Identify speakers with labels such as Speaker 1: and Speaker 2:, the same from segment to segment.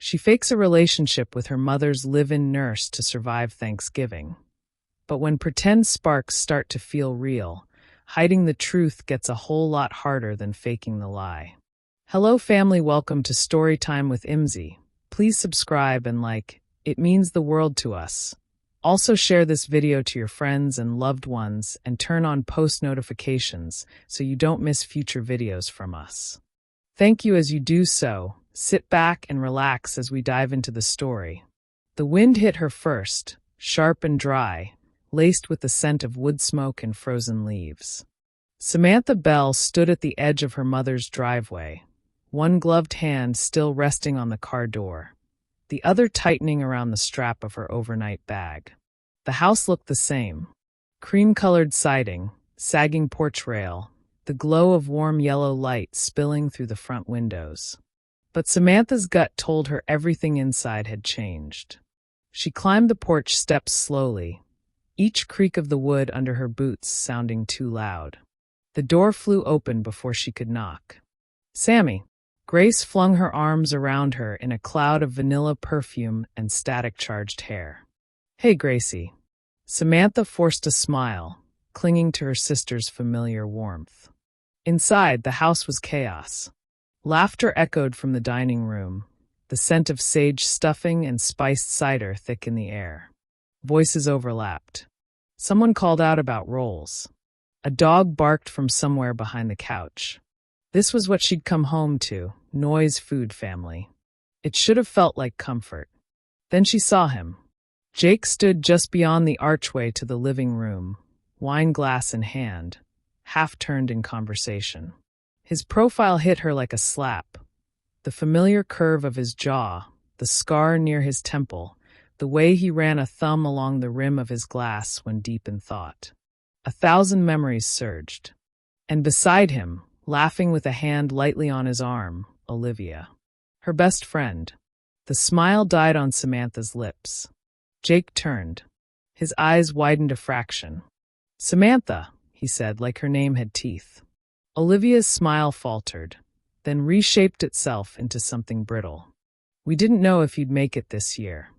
Speaker 1: She fakes a relationship with her mother's live-in nurse to survive Thanksgiving. But when pretend sparks start to feel real, hiding the truth gets a whole lot harder than faking the lie. Hello family, welcome to Storytime with Imzi. Please subscribe and like, it means the world to us. Also share this video to your friends and loved ones and turn on post notifications so you don't miss future videos from us. Thank you as you do so. Sit back and relax as we dive into the story. The wind hit her first, sharp and dry, laced with the scent of wood smoke and frozen leaves. Samantha Bell stood at the edge of her mother's driveway, one gloved hand still resting on the car door, the other tightening around the strap of her overnight bag. The house looked the same. Cream-colored siding, sagging porch rail, the glow of warm yellow light spilling through the front windows. But Samantha's gut told her everything inside had changed. She climbed the porch steps slowly, each creak of the wood under her boots sounding too loud. The door flew open before she could knock. "Sammy." Grace flung her arms around her in a cloud of vanilla perfume and static-charged hair. "Hey, Gracie." Samantha forced a smile, clinging to her sister's familiar warmth. Inside, the house was chaos. Laughter echoed from the dining room, the scent of sage stuffing and spiced cider thick in the air. Voices overlapped. Someone called out about rolls. A dog barked from somewhere behind the couch. This was what she'd come home to, Noy's food family. It should have felt like comfort. Then she saw him. Jake stood just beyond the archway to the living room, wine glass in hand, half turned in conversation. His profile hit her like a slap. The familiar curve of his jaw, the scar near his temple, the way he ran a thumb along the rim of his glass when deep in thought. 1,000 memories surged. And beside him, laughing with a hand lightly on his arm, Olivia. Her best friend. The smile died on Samantha's lips. Jake turned. His eyes widened a fraction. "Samantha," he said, like her name had teeth. Olivia's smile faltered, then reshaped itself into something brittle. "We didn't know if you'd make it this year."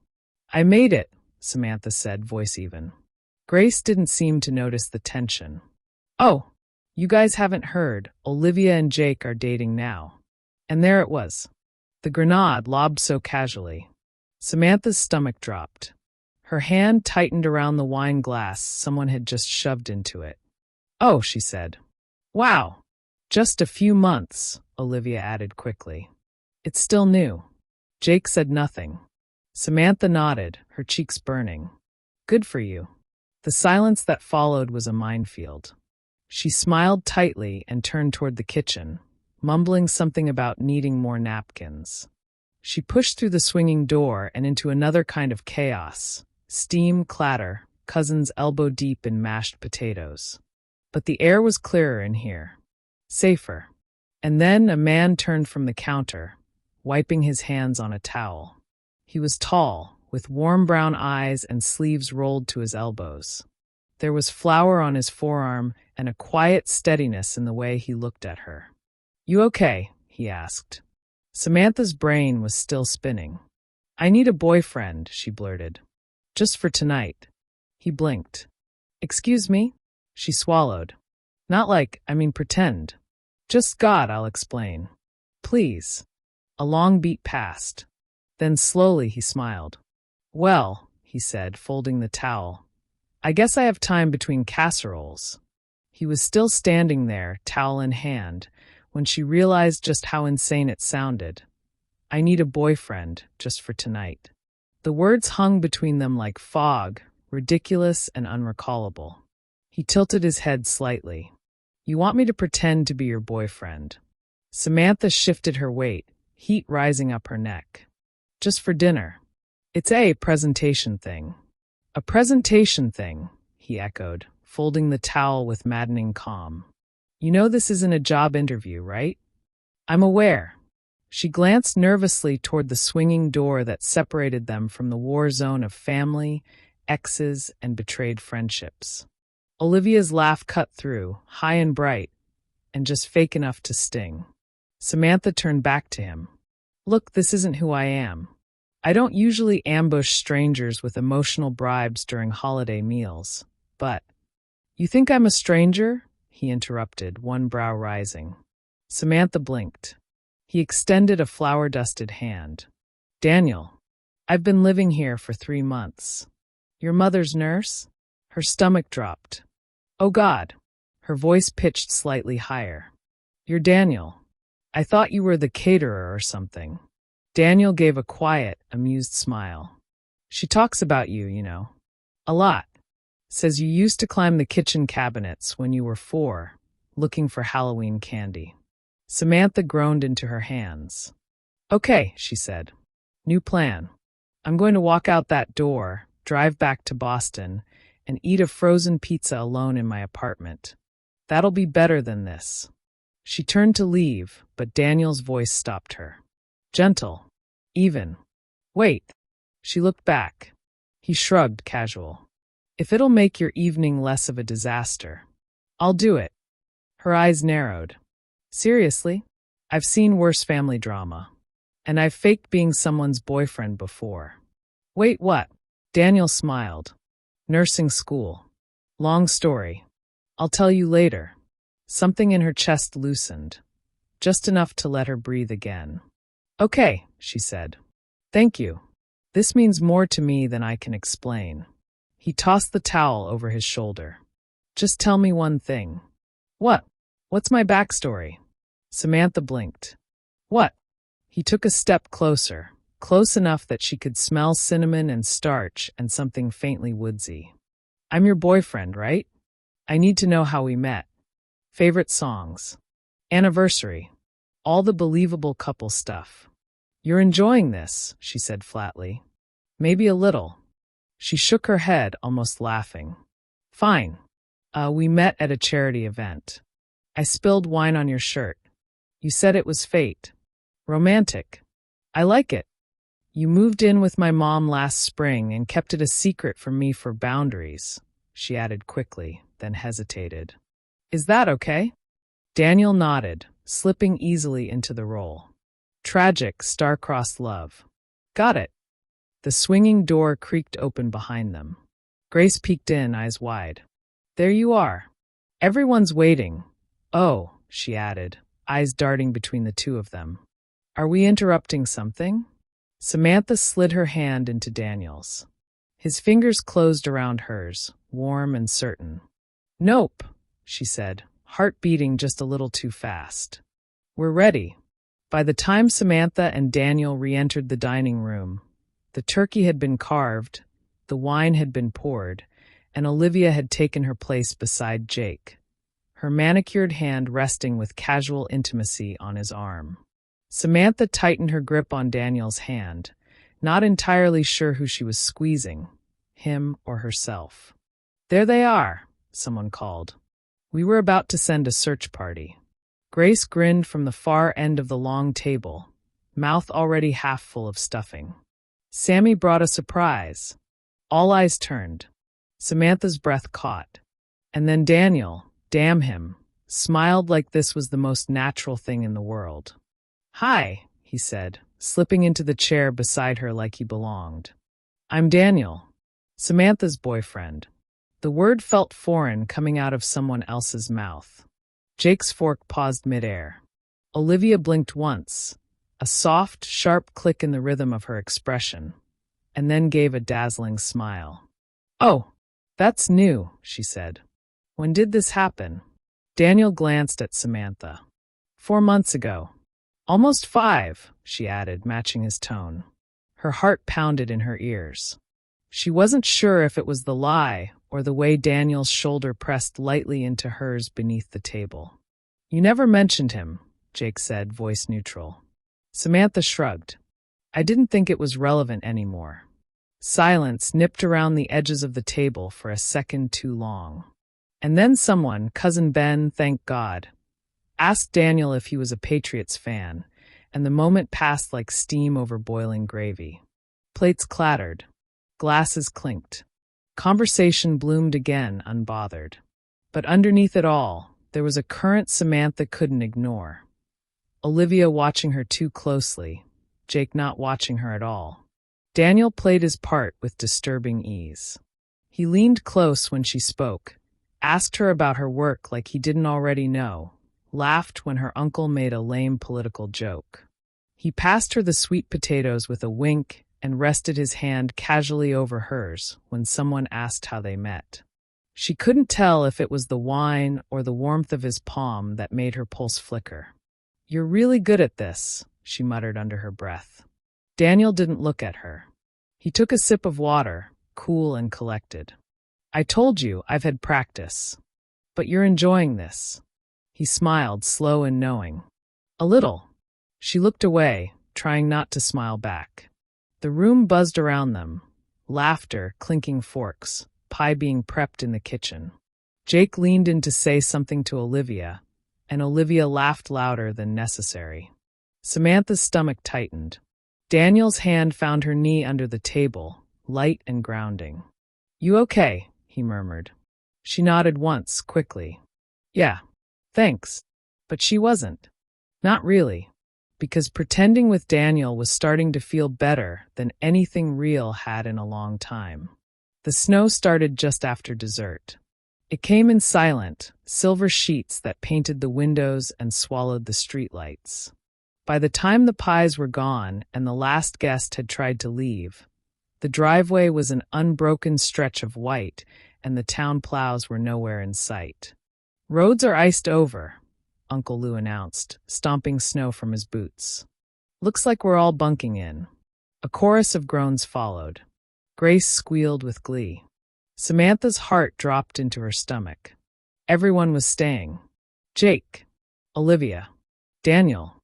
Speaker 1: "I made it," Samantha said, voice even. Grace didn't seem to notice the tension. "Oh, you guys haven't heard, Olivia and Jake are dating now." And there it was. The grenade lobbed so casually. Samantha's stomach dropped. Her hand tightened around the wine glass someone had just shoved into it. "Oh," she said. "Wow. Just a few months," Olivia added quickly. "It's still new." Jake said nothing. Samantha nodded, her cheeks burning. "Good for you." The silence that followed was a minefield. She smiled tightly and turned toward the kitchen, mumbling something about needing more napkins. She pushed through the swinging door and into another kind of chaos. Steam, clatter, cousins elbow-deep in mashed potatoes. But the air was clearer in here. Safer. And then a man turned from the counter, wiping his hands on a towel. He was tall, with warm brown eyes and sleeves rolled to his elbows. There was flour on his forearm and a quiet steadiness in the way he looked at her. "You okay?" he asked. Samantha's brain was still spinning. "I need a boyfriend," she blurted. "Just for tonight." He blinked. "Excuse me?" She swallowed. "Not like, pretend. Just God, I'll explain. Please." A long beat passed. Then slowly he smiled. "Well," he said, folding the towel, "I guess I have time between casseroles." He was still standing there, towel in hand, when she realized just how insane it sounded. "I need a boyfriend, just for tonight." The words hung between them like fog, ridiculous and unrecallable. He tilted his head slightly. "You want me to pretend to be your boyfriend?" Samantha shifted her weight, heat rising up her neck. "Just for dinner." "It's a presentation thing." "A presentation thing," he echoed, folding the towel with maddening calm. "You know this isn't a job interview, right?" "I'm aware." She glanced nervously toward the swinging door that separated them from the war zone of family, exes, and betrayed friendships. Olivia's laugh cut through, high and bright, and just fake enough to sting. Samantha turned back to him. Look, this isn't who I am. I don't usually ambush strangers with emotional bribes during holiday meals, but— You think I'm a stranger? He interrupted, one brow rising. Samantha blinked. He extended a flour-dusted hand. Daniel, I've been living here for 3 months. Your mother's nurse? Her stomach dropped. Oh God. Her voice pitched slightly higher. You're Daniel. I thought you were the caterer or something. Daniel gave a quiet, amused smile. She talks about you, you know. A lot. Says you used to climb the kitchen cabinets when you were 4, looking for Halloween candy. Samantha groaned into her hands. Okay, she said. New plan. I'm going to walk out that door, drive back to Boston, and eat a frozen pizza alone in my apartment. That'll be better than this. She turned to leave, but Daniel's voice stopped her. Gentle. Even. Wait. She looked back. He shrugged, casual. If it'll make your evening less of a disaster, I'll do it. Her eyes narrowed. Seriously? I've seen worse family drama. And I've faked being someone's boyfriend before. Wait, what? Daniel smiled. Nursing school. Long story. I'll tell you later. Something in her chest loosened. Just enough to let her breathe again. Okay, she said. Thank you. This means more to me than I can explain. He tossed the towel over his shoulder. Just tell me one thing. What? What's my backstory? Samantha blinked. What? He took a step closer, close enough that she could smell cinnamon and starch and something faintly woodsy. I'm your boyfriend, right? I need to know how we met. Favorite songs. Anniversary. All the believable couple stuff. You're enjoying this, she said flatly. Maybe a little. She shook her head, almost laughing. Fine. We met at a charity event. I spilled wine on your shirt. You said it was fate. Romantic. I like it. You moved in with my mom last spring and kept it a secret from me for boundaries, she added quickly, then hesitated. Is that okay? Daniel nodded, slipping easily into the role. Tragic, star-crossed love. Got it. The swinging door creaked open behind them. Grace peeked in, eyes wide. There you are. Everyone's waiting. Oh, she added, eyes darting between the two of them. Are we interrupting something? Samantha slid her hand into Daniel's. His fingers closed around hers, warm and certain. Nope, she said, heart beating just a little too fast. We're ready. By the time Samantha and Daniel re-entered the dining room, the turkey had been carved, the wine had been poured, and Olivia had taken her place beside Jake, her manicured hand resting with casual intimacy on his arm. Samantha tightened her grip on Daniel's hand, not entirely sure who she was squeezing, him or herself. There they are, someone called. We were about to send a search party. Grace grinned from the far end of the long table, mouth already half full of stuffing. Sammy brought a surprise. All eyes turned. Samantha's breath caught. And then Daniel, damn him, smiled like this was the most natural thing in the world. Hi, he said, slipping into the chair beside her like he belonged. I'm Daniel, Samantha's boyfriend. The word felt foreign coming out of someone else's mouth. Jake's fork paused midair. Olivia blinked once, a soft, sharp click in the rhythm of her expression, and then gave a dazzling smile. Oh, that's new, she said. When did this happen? Daniel glanced at Samantha. 4 months ago. Almost 5, she added, matching his tone. Her heart pounded in her ears. She wasn't sure if it was the lie or the way Daniel's shoulder pressed lightly into hers beneath the table. You never mentioned him, Jake said, voice neutral. Samantha shrugged. I didn't think it was relevant anymore. Silence nipped around the edges of the table for a second too long. And then someone, Cousin Ben, thank God, asked Daniel if he was a Patriots fan, and the moment passed like steam over boiling gravy. Plates clattered. Glasses clinked. Conversation bloomed again, unbothered. But underneath it all, there was a current Samantha couldn't ignore. Olivia watching her too closely, Jake not watching her at all. Daniel played his part with disturbing ease. He leaned close when she spoke, asked her about her work like he didn't already know, laughed when her uncle made a lame political joke. He passed her the sweet potatoes with a wink and rested his hand casually over hers when someone asked how they met. She couldn't tell if it was the wine or the warmth of his palm that made her pulse flicker. "You're really good at this," she muttered under her breath. Daniel didn't look at her. He took a sip of water, cool and collected. "I told you I've had practice. But you're enjoying this." He smiled, slow and knowing. "A little." She looked away, trying not to smile back. The room buzzed around them. Laughter, clinking forks, pie being prepped in the kitchen. Jake leaned in to say something to Olivia, and Olivia laughed louder than necessary. Samantha's stomach tightened. Daniel's hand found her knee under the table, light and grounding. "You okay?" he murmured. She nodded once, quickly. "Yeah, thanks." But she wasn't. Not really. Because pretending with Daniel was starting to feel better than anything real had in a long time. The snow started just after dessert. It came in silent, silver sheets that painted the windows and swallowed the streetlights. By the time the pies were gone and the last guest had tried to leave, the driveway was an unbroken stretch of white and the town plows were nowhere in sight. "Roads are iced over," Uncle Lou announced, stomping snow from his boots. "Looks like we're all bunking in." A chorus of groans followed. Grace squealed with glee. Samantha's heart dropped into her stomach. Everyone was staying. Jake, Olivia, Daniel.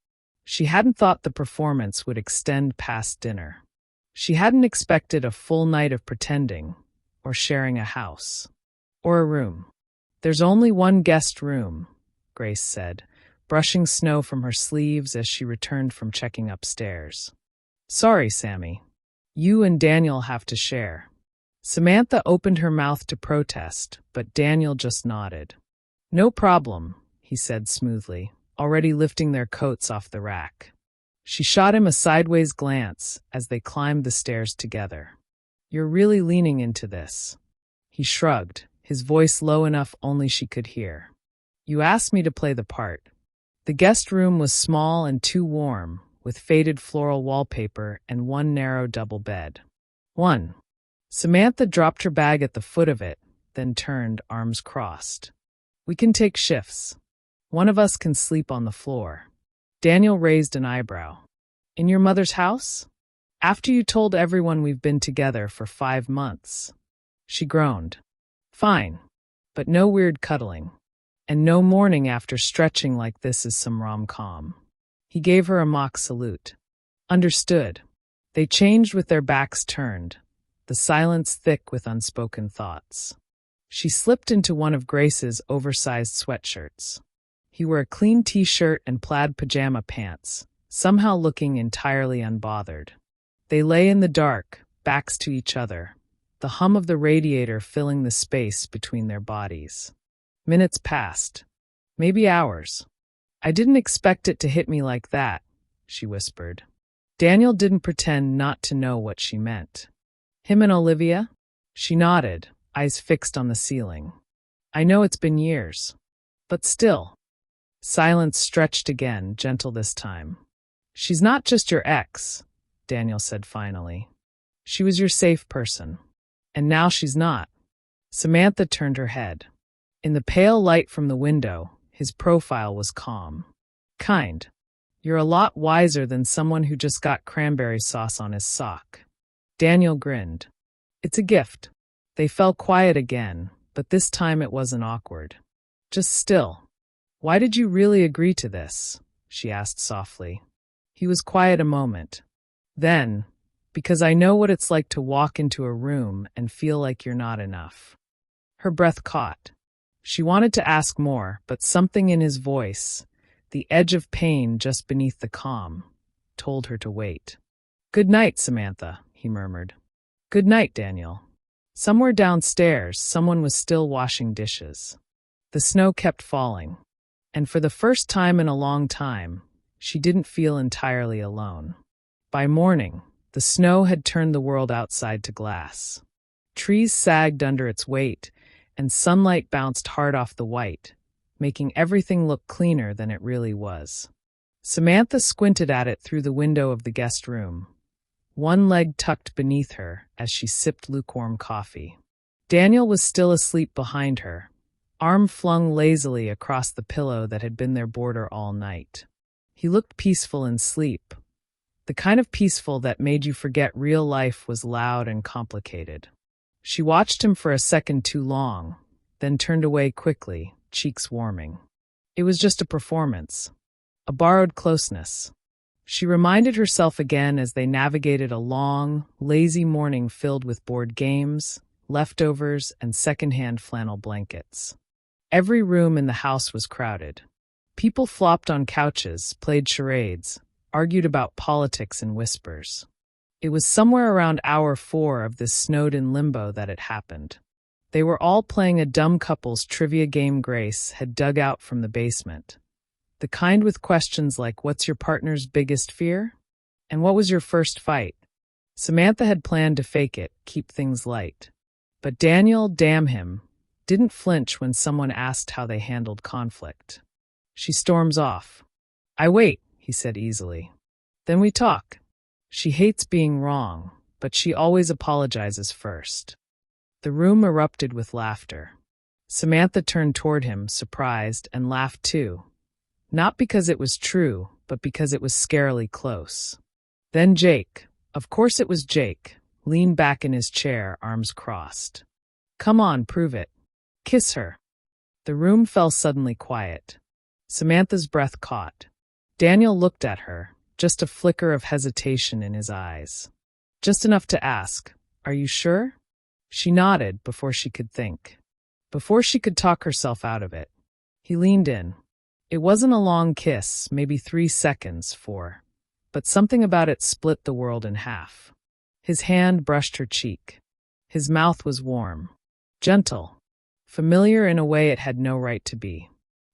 Speaker 1: She hadn't thought the performance would extend past dinner. She hadn't expected a full night of pretending, or sharing a house, or a room. "There's only one guest room," Grace said, brushing snow from her sleeves as she returned from checking upstairs. "Sorry, Sammy. You and Daniel have to share." Samantha opened her mouth to protest, but Daniel just nodded. "No problem," he said smoothly, already lifting their coats off the rack. She shot him a sideways glance as they climbed the stairs together. "You're really leaning into this." He shrugged, his voice low enough only she could hear. "You asked me to play the part." The guest room was small and too warm, with faded floral wallpaper and one narrow double bed. "One." Samantha dropped her bag at the foot of it, then turned, arms crossed. "We can take shifts. One of us can sleep on the floor." Daniel raised an eyebrow. "In your mother's house? After you told everyone we've been together for 5 months." She groaned. "Fine. But no weird cuddling. And no morning after stretching like this is some rom-com." He gave her a mock salute. "Understood." They changed with their backs turned, the silence thick with unspoken thoughts. She slipped into one of Grace's oversized sweatshirts. He wore a clean t-shirt and plaid pajama pants, somehow looking entirely unbothered. They lay in the dark, backs to each other, the hum of the radiator filling the space between their bodies. Minutes passed. Maybe hours. "I didn't expect it to hit me like that," she whispered. Daniel didn't pretend not to know what she meant. "Him and Olivia?" She nodded, eyes fixed on the ceiling. "I know it's been years. But still." Silence stretched again, gentle this time. "She's not just your ex," Daniel said finally. "She was your safe person. And now she's not." Samantha turned her head. In the pale light from the window, his profile was calm. "Kind. You're a lot wiser than someone who just got cranberry sauce on his sock." Daniel grinned. "It's a gift." They fell quiet again, but this time it wasn't awkward. "Just still. Why did you really agree to this?" she asked softly. He was quiet a moment. Then, "Because I know what it's like to walk into a room and feel like you're not enough." Her breath caught. She wanted to ask more, but something in his voice, the edge of pain just beneath the calm, told her to wait. "Good night, Samantha," he murmured. "Good night, Daniel." Somewhere downstairs, someone was still washing dishes. The snow kept falling, and for the first time in a long time, she didn't feel entirely alone. By morning, the snow had turned the world outside to glass. Trees sagged under its weight, and sunlight bounced hard off the white, making everything look cleaner than it really was. Samantha squinted at it through the window of the guest room, one leg tucked beneath her as she sipped lukewarm coffee. Daniel was still asleep behind her, arm flung lazily across the pillow that had been their border all night. He looked peaceful in sleep, the kind of peaceful that made you forget real life was loud and complicated. She watched him for a second too long, then turned away quickly, cheeks warming. It was just a performance, a borrowed closeness. She reminded herself again as they navigated a long, lazy morning filled with board games, leftovers, and secondhand flannel blankets. Every room in the house was crowded. People flopped on couches, played charades, argued about politics in whispers. It was somewhere around hour 4 of this snowed-in limbo that it happened. They were all playing a dumb couple's trivia game Grace had dug out from the basement. The kind with questions like, what's your partner's biggest fear? And what was your first fight? Samantha had planned to fake it, keep things light. But Daniel, damn him, didn't flinch when someone asked how they handled conflict. She storms off. I wait, he said easily. Then we talk. She hates being wrong, but she always apologizes first. The room erupted with laughter. Samantha turned toward him, surprised, and laughed too. Not because it was true, but because it was scarily close. Then Jake, of course it was Jake, leaned back in his chair, arms crossed. Come on, prove it. Kiss her. The room fell suddenly quiet. Samantha's breath caught. Daniel looked at her, just a flicker of hesitation in his eyes. Just enough to ask, are you sure? She nodded before she could think. Before she could talk herself out of it. He leaned in. It wasn't a long kiss, maybe 3 seconds, 4. But something about it split the world in half. His hand brushed her cheek. His mouth was warm. Gentle. Familiar in a way it had no right to be.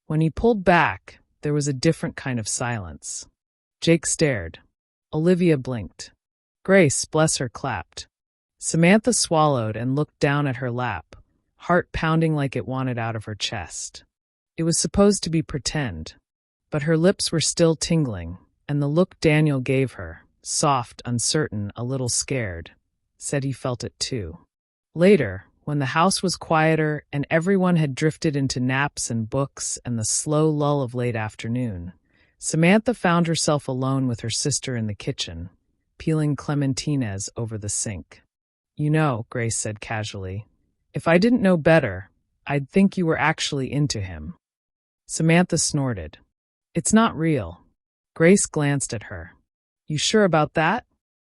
Speaker 1: When he pulled back, there was a different kind of silence. Jake stared. Olivia blinked. Grace, bless her, clapped. Samantha swallowed and looked down at her lap, heart pounding like it wanted out of her chest. It was supposed to be pretend, but her lips were still tingling, and the look Daniel gave her, soft, uncertain, a little scared, said he felt it too. Later, when the house was quieter and everyone had drifted into naps and books and the slow lull of late afternoon, Samantha found herself alone with her sister in the kitchen, peeling clementines over the sink. You know, Grace said casually, if I didn't know better, I'd think you were actually into him. Samantha snorted. It's not real. Grace glanced at her. You sure about that?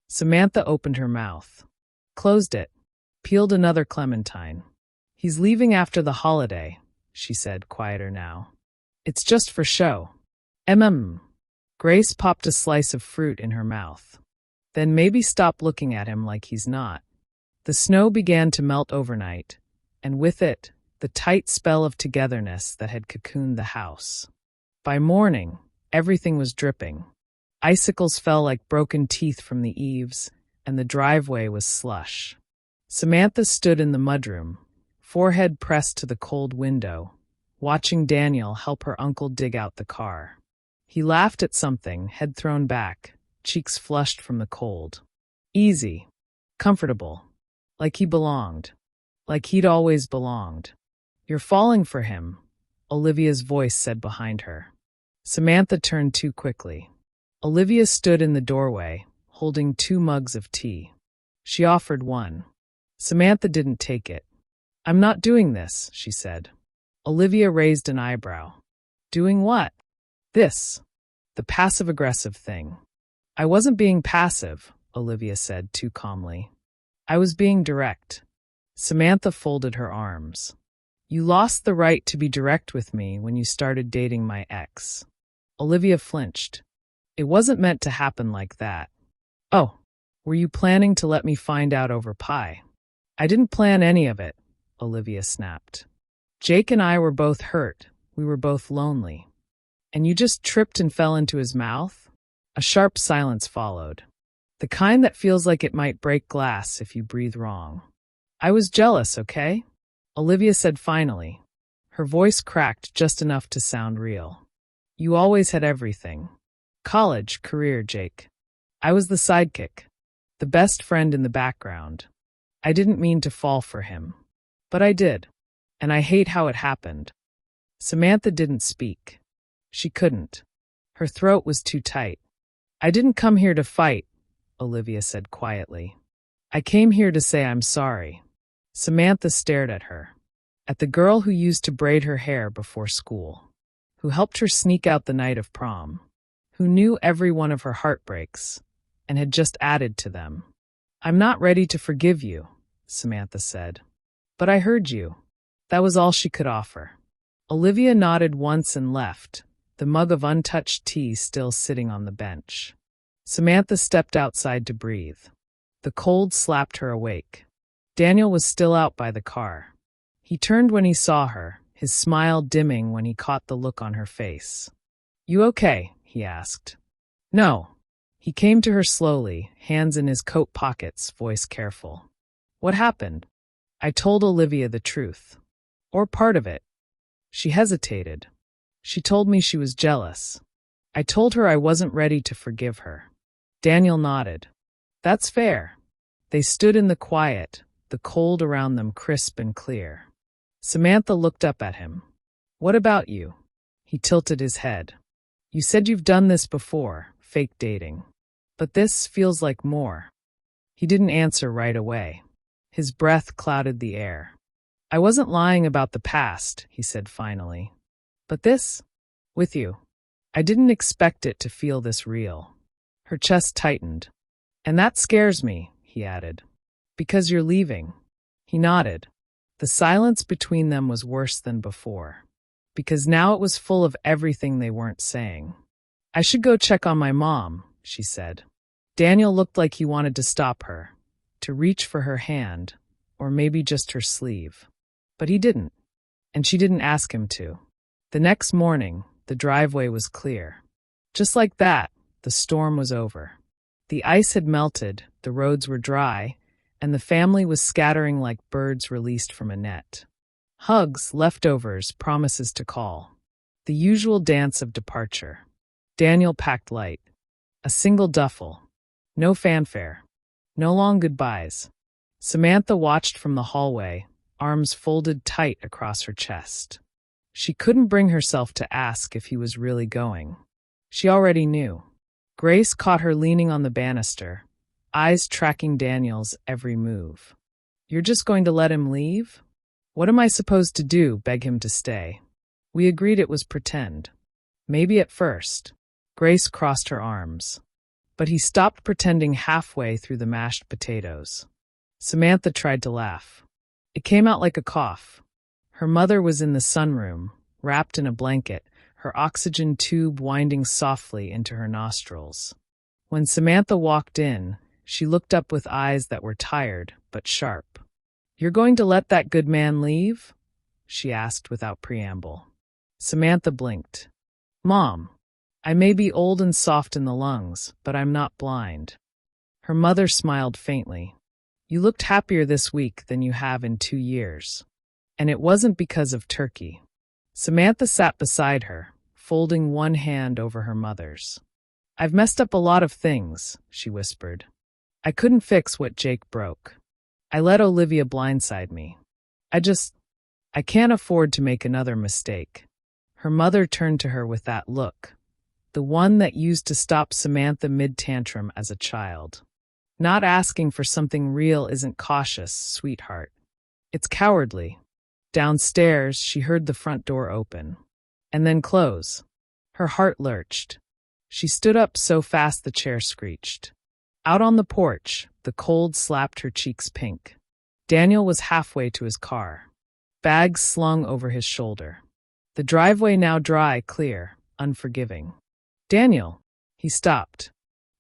Speaker 1: Samantha opened her mouth. Closed it. Peeled another clementine. He's leaving after the holiday, she said, quieter now. It's just for show. Grace popped a slice of fruit in her mouth. Then maybe stop looking at him like he's not. The snow began to melt overnight, and with it, the tight spell of togetherness that had cocooned the house. By morning, everything was dripping. Icicles fell like broken teeth from the eaves, and the driveway was slush. Samantha stood in the mudroom, forehead pressed to the cold window, watching Daniel help her uncle dig out the car. He laughed at something, head thrown back, cheeks flushed from the cold. Easy. Comfortable. Like he belonged. Like he'd always belonged. You're falling for him, Olivia's voice said behind her. Samantha turned too quickly. Olivia stood in the doorway, holding 2 mugs of tea. She offered one. Samantha didn't take it. I'm not doing this, she said. Olivia raised an eyebrow. Doing what? This. The passive-aggressive thing. I wasn't being passive, Olivia said too calmly. I was being direct. Samantha folded her arms. You lost the right to be direct with me when you started dating my ex. Olivia flinched. It wasn't meant to happen like that. Oh, were you planning to let me find out over pie? I didn't plan any of it, Olivia snapped. Jake and I were both hurt. We were both lonely. And you just tripped and fell into his mouth? A sharp silence followed. The kind that feels like it might break glass if you breathe wrong. I was jealous, okay? Olivia said finally. Her voice cracked just enough to sound real. You always had everything. College, career, Jake. I was the sidekick. The best friend in the background. I didn't mean to fall for him. But I did. And I hate how it happened. Samantha didn't speak. She couldn't. Her throat was too tight. I didn't come here to fight, Olivia said quietly. I came here to say I'm sorry. Samantha stared at her. At the girl who used to braid her hair before school. Who helped her sneak out the night of prom. Who knew every one of her heartbreaks. And had just added to them. I'm not ready to forgive you, Samantha said. But I heard you. That was all she could offer. Olivia nodded once and left, the mug of untouched tea still sitting on the bench. Samantha stepped outside to breathe. The cold slapped her awake. Daniel was still out by the car. He turned when he saw her, his smile dimming when he caught the look on her face. You okay? He asked. No. He came to her slowly, hands in his coat pockets, voice careful. What happened? I told Olivia the truth. Or part of it. She hesitated. She told me she was jealous. I told her I wasn't ready to forgive her. Daniel nodded. That's fair. They stood in the quiet, the cold around them crisp and clear. Samantha looked up at him. What about you? He tilted his head. You said you've done this before, fake dating. But this feels like more. He didn't answer right away. His breath clouded the air. I wasn't lying about the past, he said finally. But this? With you. I didn't expect it to feel this real. Her chest tightened. And that scares me, he added. Because you're leaving. He nodded. The silence between them was worse than before. Because now it was full of everything they weren't saying. I should go check on my mom, she said. Daniel looked like he wanted to stop her, to reach for her hand, or maybe just her sleeve. But he didn't, and she didn't ask him to. The next morning, the driveway was clear. Just like that, the storm was over. The ice had melted, the roads were dry, and the family was scattering like birds released from a net. Hugs, leftovers, promises to call. The usual dance of departure. Daniel packed light. A single duffel. No fanfare. No long goodbyes. Samantha watched from the hallway, arms folded tight across her chest. She couldn't bring herself to ask if he was really going. She already knew. Grace caught her leaning on the banister, eyes tracking Daniel's every move. You're just going to let him leave? What am I supposed to do, beg him to stay? We agreed it was pretend. Maybe at first. Grace crossed her arms. But he stopped pretending halfway through the mashed potatoes. Samantha tried to laugh. It came out like a cough. Her mother was in the sunroom, wrapped in a blanket, her oxygen tube winding softly into her nostrils. When Samantha walked in, she looked up with eyes that were tired but sharp. You're going to let that good man leave? She asked without preamble. Samantha blinked. Mom, I may be old and soft in the lungs, but I'm not blind. Her mother smiled faintly. You looked happier this week than you have in 2 years. And it wasn't because of turkey. Samantha sat beside her, folding one hand over her mother's. I've messed up a lot of things, she whispered. I couldn't fix what Jake broke. I let Olivia blindside me. I can't afford to make another mistake. Her mother turned to her with that look, the one that used to stop Samantha mid-tantrum as a child. Not asking for something real isn't cautious, sweetheart. It's cowardly. Downstairs, she heard the front door open. And then close. Her heart lurched. She stood up so fast the chair screeched. Out on the porch, the cold slapped her cheeks pink. Daniel was halfway to his car. Bags slung over his shoulder. The driveway now dry, clear, unforgiving. Daniel. He stopped.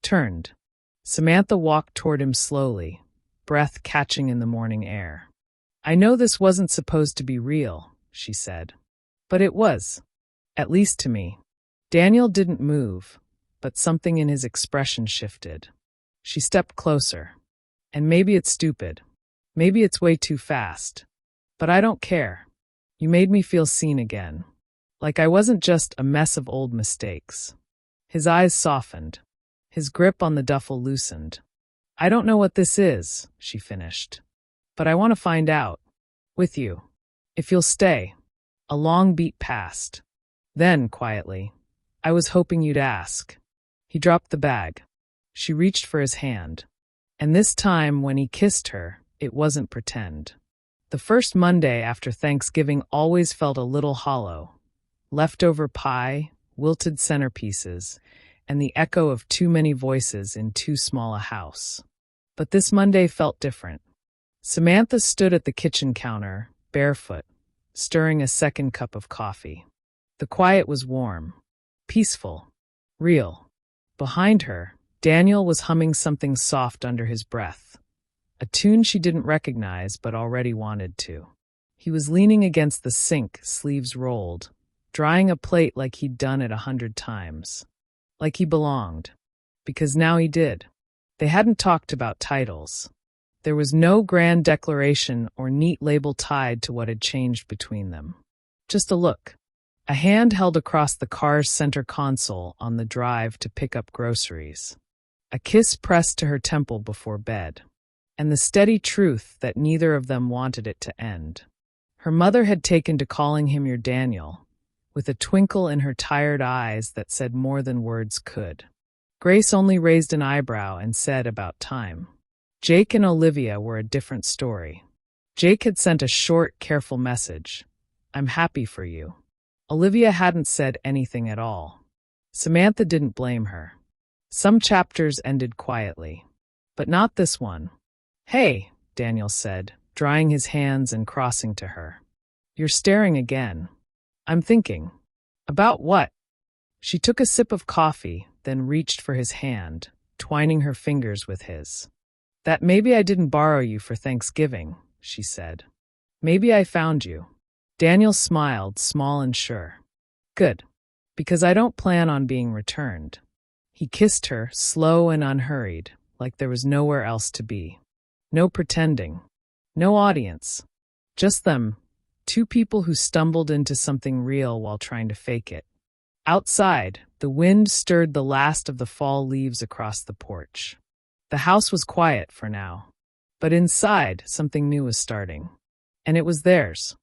Speaker 1: Turned. Samantha walked toward him slowly, breath catching in the morning air. I know this wasn't supposed to be real, she said. But it was. At least to me. Daniel didn't move, but something in his expression shifted. She stepped closer. And maybe it's stupid. Maybe it's way too fast. But I don't care. You made me feel seen again. Like I wasn't just a mess of old mistakes. His eyes softened. His grip on the duffel loosened. I don't know what this is, she finished. But I want to find out. With you. If you'll stay. A long beat passed. Then, quietly, I was hoping you'd ask. He dropped the bag. She reached for his hand. And this time, when he kissed her, it wasn't pretend. The first Monday after Thanksgiving always felt a little hollow. Leftover pie, wilted centerpieces, and the echo of too many voices in too small a house. But this Monday felt different. Samantha stood at the kitchen counter, barefoot, stirring a second cup of coffee. The quiet was warm, peaceful, real. Behind her, Daniel was humming something soft under his breath, a tune she didn't recognize but already wanted to. He was leaning against the sink, sleeves rolled, drying a plate like he'd done it 100 times. Like he belonged. Because now he did. They hadn't talked about titles. There was no grand declaration or neat label tied to what had changed between them. Just a look. A hand held across the car's center console on the drive to pick up groceries. A kiss pressed to her temple before bed. And the steady truth that neither of them wanted it to end. Her mother had taken to calling him your Daniel, with a twinkle in her tired eyes that said more than words could. Grace only raised an eyebrow and said about time. Jake and Olivia were a different story. Jake had sent a short, careful message. I'm happy for you. Olivia hadn't said anything at all. Samantha didn't blame her. Some chapters ended quietly. But not this one. Hey, Daniel said, drying his hands and crossing to her. You're staring again. I'm thinking. About what? She took a sip of coffee, then reached for his hand, twining her fingers with his. That maybe I didn't borrow you for Thanksgiving, she said. Maybe I found you. Daniel smiled, small and sure. Good. Because I don't plan on being returned. He kissed her, slow and unhurried, like there was nowhere else to be. No pretending. No audience. Just them, two people who stumbled into something real while trying to fake it. Outside, the wind stirred the last of the fall leaves across the porch. The house was quiet for now. But inside, something new was starting. And it was theirs.